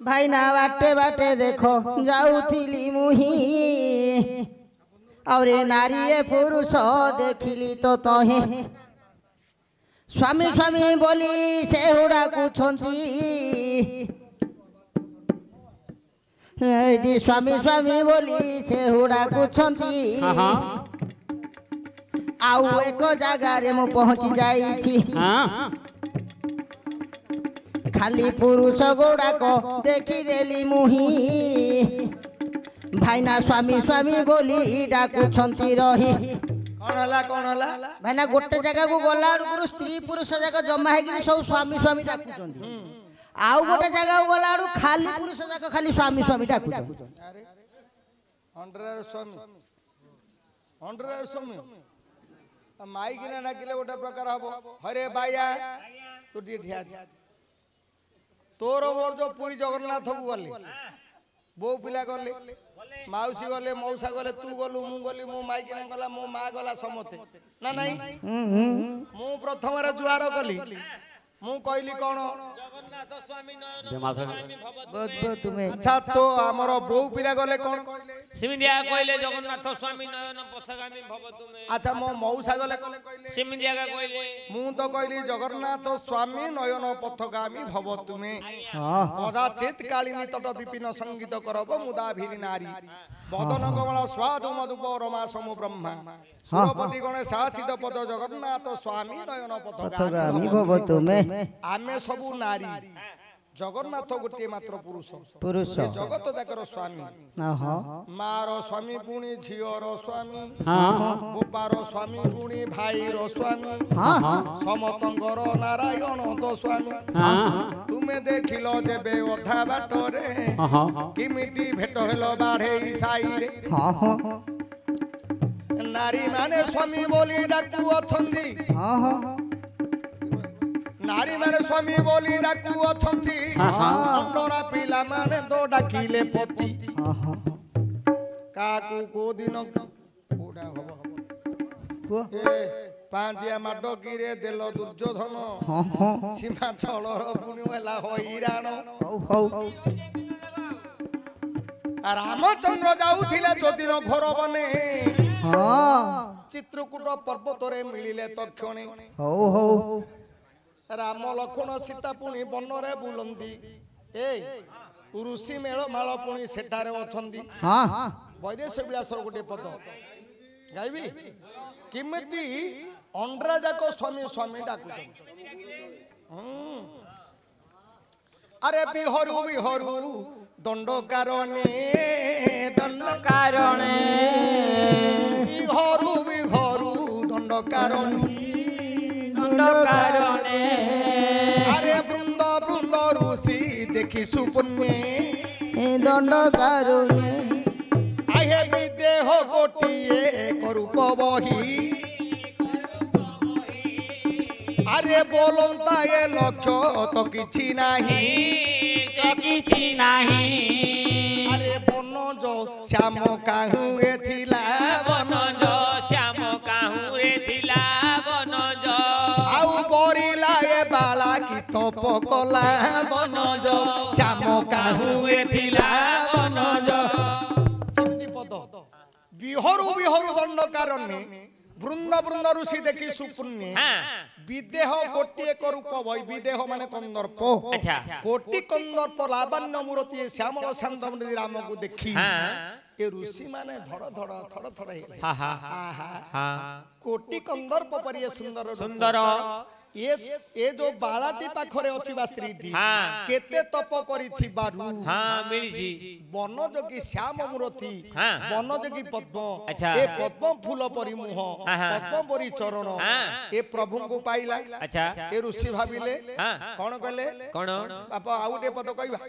भाई ना बाटे बाटे देखो जाऊली मुही और नारी पुरुष देखिली तो तहे स्वामी स्वामी बोली से हुड़ा कुछंती स्वामी स्वामी बोली से हुड़ा कुछंती आउ एक जगार मु पहुंची जाइछि खाली पुरुष गुड़ाक देखीदेली मुही भाईना स्वामी स्वामी बोली डाकुछंती रही कौन हला भाईना गोटे जगह को गला बेलू स्त्री पुरुष जाक जमा है सब स्वामी स्वामी डाकुछंती आउ गोटे जगह को गला खाली पुरुष जाक खाली स्वामी स्वामी डाकुछंती अंडर स्वामी माई किना डाकिले गोटे प्रकार हम हरे बाया तू ठिया तोर मोर जो पूरी जगन्नाथ को गले बो पिला गले माउसी गले मौसा गले तू गलु मु गली मो माई किना गला मो माँ गला समते ना नहीं मु प्रथम रे जुआर कली मु कहली कौन जगन्नाथ स्वामी नयन तुम्हें अच्छा तो हमरो बो पिला गले कौन सिमिदिया कहले जगन्नाथ स्वामी नयन पथगामी भव तुमे अच्छा मो मौसा गले कहले सिमिदिया का कहले मु तो कहली जगन्नाथ स्वामी नयन पथगामी भव तुमे कदाचित कालिनी तट विपिन संगीत करब मुदा भीरी नारी बदन कमल स्वादु मधुप रमा समु ब्रह्मा सुरपति गणेश आचित पद जगन्नाथ स्वामी नयन पथगामी भव तुमे आमे सबु नारी जगन्नाथ गोटे मात्र पुरुष पुरुष जगत जाकर स्वामी मार स्वामी पुणी झीर स्वामी बोपार स्वामी पुणी भाईर स्वामी समतंकर नारायण तो स्वामी तुमे देखिल जेबे अधा बाटरे किमिति भेट हेलो बाढ़े साई रे नारी माने स्वामी बोली डाकू अछंदी नारी माने स्वामी बोली डाकू अछंदी अंडरा पिला माने तो डाकिले पति काकू को दिन कोडा हबो ए पांदिया माडो गिरे देलो दुर्योधन सीमा छलर पुनी होला होइराण रामचंद्र जाउथिले जोदिन घोर बने चित्रकूट पर्वत रे मिलिले तक्षणे हो राम लक्ष्मण सीता पुणी वन रे बुलंदी ए ऋषि मेल माल पुणी सेठारे अछंदी वैदेश विलासर गोटे पद गाइबी किमिति अंडरा जाक स्वामी स्वामी डाकुछन अरे बिहरु बिहरु दंडकारणे दंडकारणे बिहरु बिहरु दंडकारणे दंडकारणे अरे बृंद बृंद ऋषि देखी सुपुण्य दंडकारणे आहे विदेह गोटिए करूप बही अरे बोलंता ये लक्ष्य तो किछि नाही से किछि नाही अरे बनज श्याम काहू एथिला बनज श्याम काहू रे थिला बनज आउ बरिला ए बाला की तप कला बनज श्याम काहू एथिला बनज किमति पद बिहरु बिहरु दंड कारणे बृंद बृंद ऋषि देखी सुपुण्य विदेह गोटे रूप भई विदेह माने कंदर्प कोटि कंदर्प लावण्य मूर्ति श्यामल शांत राम को देखी ए ऋषि माने धड़ धड़ थड़ थड़ कोटि कंदर्प पर सुंदर सुंदर ए जो बालाटी पाखरे अछि बा स्त्रीटी केते तप करिथिबारु मिलिछि वन जोगी श्याम मूर्ति वन जोगी पद्म ए पद्म फूल परि मुह पद्म परि चरण ए प्रभु को पाइला ए ऋषि भाबिले कोन कहले कोन बापा आउटे पद कहबा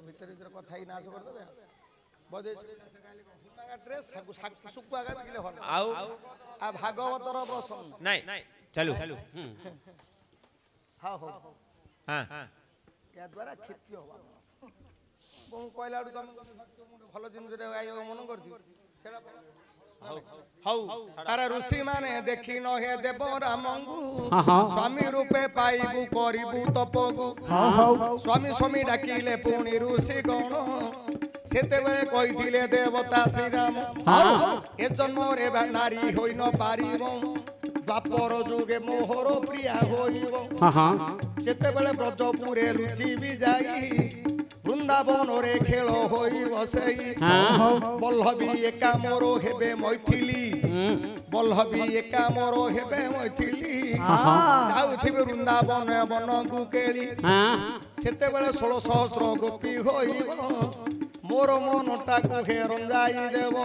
भीतर भीतर कथा ही नाश कर देबे बदे ड्रेस सुकुआ गा बिले हो आउ आ भागवतर प्रसंग नहीं चलो हां हो हां क्या द्वारा खेती होबा कोन कहलाडू तुम भलो जिन रे आयो मन करथि सेडा हौ अरे ऋषि माने देखि न हे देव रामंगु स्वामी रूपे पाइबु करिबु तपगु स्वामी स्वामी डाकिले पुणी ऋषि गण सेते बेले कहिथिले देवता श्री राम ए जन्म रे नारी होई न पारिबो बापर जुगे मोहर प्रिया होइबो सेते बेले ब्रजपुरे रुचि भी जाई वृंदावन रे खेल होई बसई बल्लभी एका मोर हेबे मैथिली बल्लभी एका मोर हेबे मैथिली जाउथिबे वृंदावन वन गुकेली सेते बेले 16 सहस्र गोपी होइबो मोर मनटा को हे रंजाई देव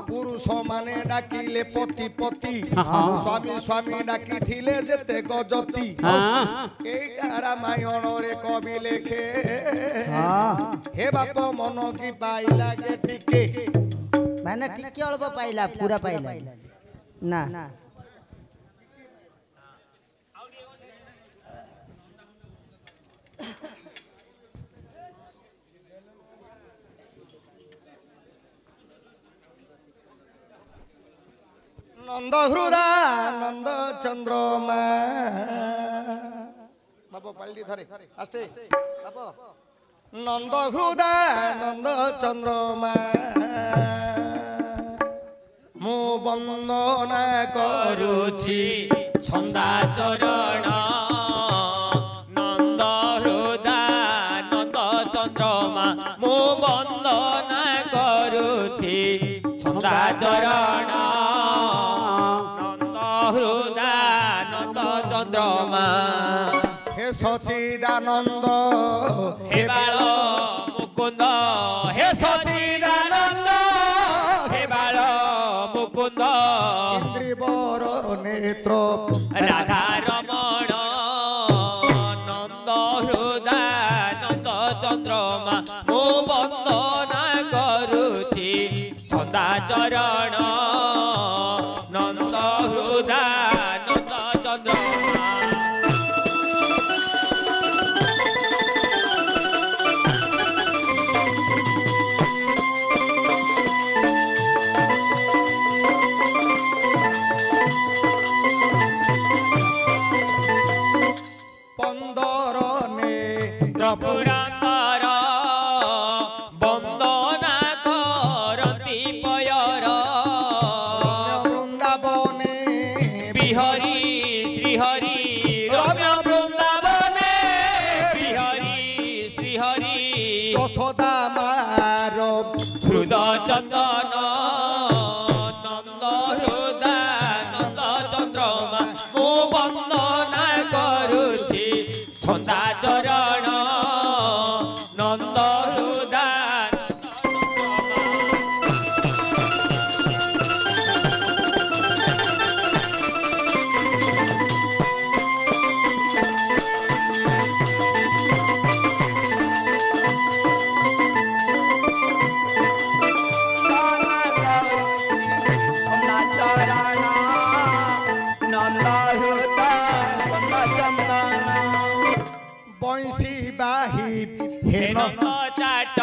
पुरुष माने डाकिले पति पति स्वामी स्वामी डाकी थिले जेते गजती एटा रामायण रे कवि लेखे हे बाप मन की पाइला के टिके माने टिके अल्प पाइला पूरा पाइला ना नंद हृदय नंद चंद्रमा बाबा पाल्टी धरे आस्ते बाबा नंद हृदय नंद चंद्रमा मु वंदना करुछि छंदा चरण नंद हृदय नंद चंद्रमा मु वंदना करुछि छंदा चरण चंद्रमा हे सचिदानंद हे बाल मुकुंद हे सचिदानंद हे बाल मुकुंद इंद्रिवर नेत्र राधा रमण नंद हृदय नंद चंद्रमा मु वंदना करुछि छंदा चरण नंद हृदय नंद चंद्रमा पुरांतर वंदना करती पयर वृंदावने बिहरी श्रीहरि रम्य वृंदावने बिहरी श्रीहरि यशोदा मार हृद चंदन नंद हृदय नंद चंद्रमा मु वंदना करुछि छंदा चरण नंद हृदय बंशी बाही हे नंद चाट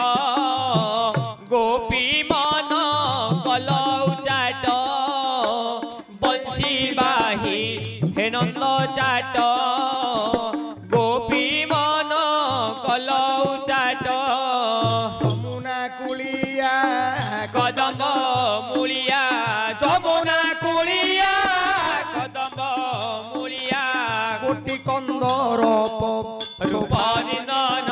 गोपी मन कलौ चाट बंशी बाही हे नंद चाट गोपी मन कलौ चाट यमुना कुलिया कदम्ब मूलिया जमुना कुलिया कदम्ब मूलिया कोटि कंदर रूप निंदन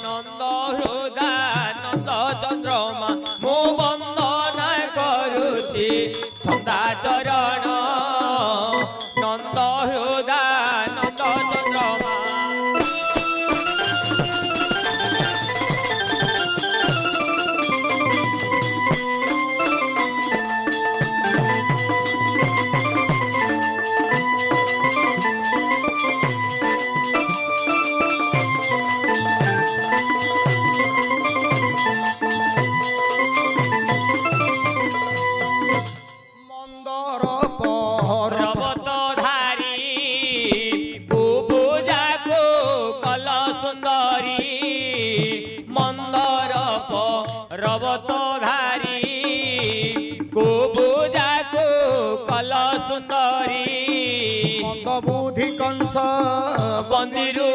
नंद हृदय नंद चंद्रमा मु वंदना करुछि छंदा चरण नंद हृदय नंद चंद्रमा मंदर पर्वत धारी बुबुजा को कल सुंदरी मंदर पर्वत धारी କଂସ ବନ୍ଦିରୁ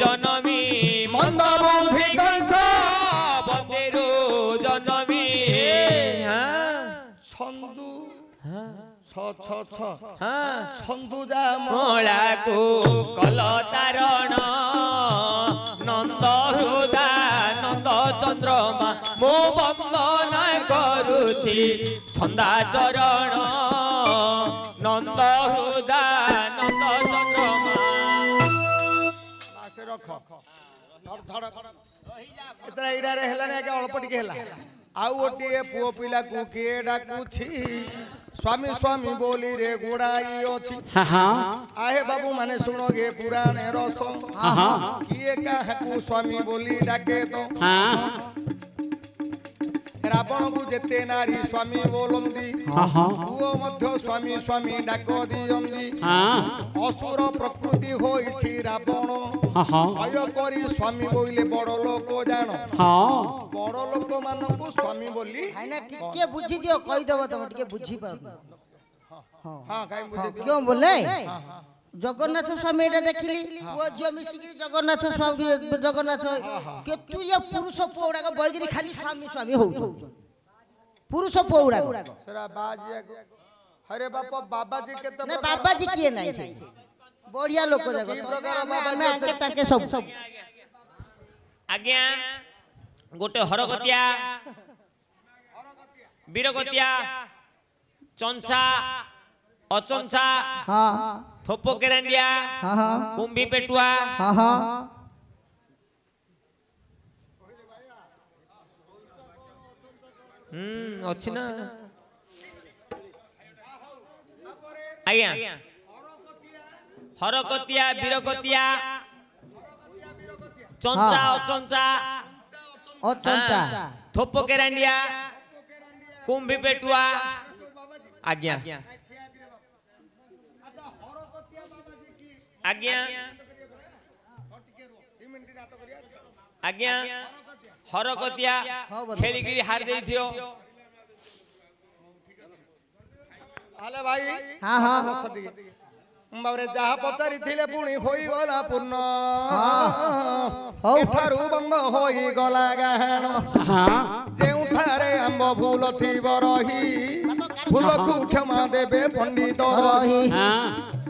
ଜନମୀ ମନ୍ଦ ବୁଦ୍ଧି କଂସ ବନ୍ଦିରୁ ଜନମୀ ଛନ୍ଦୁ ଛ ହଁ ଛନ୍ଦୁ ଯା ମଳାକୁ କଲ ତାରଣ ନନ୍ଦ ହୃଦା ନନ୍ଦ ଚନ୍ଦ୍ରମା ମୁଁ ବନ୍ଦନା କରୁଛି ଛନ୍ଦା ଚରଣ ନନ୍ଦ ହୃଦା ନନ୍ଦ ଚନ୍ଦ୍ରମା ରଖ ଏଥର ଏଇଟାରେ ହେଲାନି ଆଜ୍ଞା ଅଳ୍ପ ଟିକେ ହେଲା ଆଉ ଗୋଟିଏ ପୁଅ ପିଲାକୁ କିଏ ଡାକୁଛି ସ୍ୱାମୀ ସ୍ୱାମୀ ବୋଲି ରେ ଗୁଡ଼ାଇ ଅଛି ଆହେ ବାବୁ ମାନେ ଶୁଣ गे ପୁରାଣ ରସ କିଏ କାହାକୁ ସ୍ୱାମୀ ବୋଲି ଡାକେ ତ ରାବଣକୁ ଯେତେ ନାରୀ ସ୍ୱାମୀ ବୋଲନ୍ତି ପୁଅ ମଧ୍ୟ ସ୍ୱାମୀ ସ୍ୱାମୀ ଡାକ ଦିଅନ୍ତି ଅସୁର ପ୍ରକୃତି ହୋଇଛି ରାବଣ ଭୟ କରି ସ୍ୱାମୀ ବୋଇଲେ ବଡ଼ ଲୋକ ଜାଣ ବଡ଼ ଲୋକ ମାନଙ୍କୁ ସ୍ୱାମୀ ବୋଲି ଟିକେ ବୁଝି ଦିଅ କହିଦବ ତମେ ଟିକେ ବୁଝି ପାରୁନ ହଁ କାଇଁ ବୁଝି क्यों बोले जगन्नाथ स्वामी एटा देखिली पुओ झियो मिसिकी जगन्नाथ स्वामी जगन्नाथ केतु ये पुरुष पुओडा को बइगिरी खाली स्वामी स्वामी हो पुरुष पुओडा सरा बाजी अरे बापा बाबाजी के तो ना बाबाजी किए नहीं छे बढ़िया लोक जगत मैं आके ताके सब आज्ञा गोटे हरगतिया वीरगतिया चंचा अचंचा हां थोपो केरांडिया हां कुंभी पेटुआ हां अच्छी ना आज्ञा हरकतिया वीरगतिया चंचा अचंचा अचंचा थोपो केरांडिया कुंभी पेटुआ आज्ञा आज्ञा आज्ञा हरकतिया खेलिगिरी हार देथियो हाले भाई हां हां बाबरे जहा पचारी थिले पुणी होई गला पूर्ण एठारु बंद होई गला गहन जेउठारे आंब फूल थिब रही फूलकु क्षमा देबे पंडित रही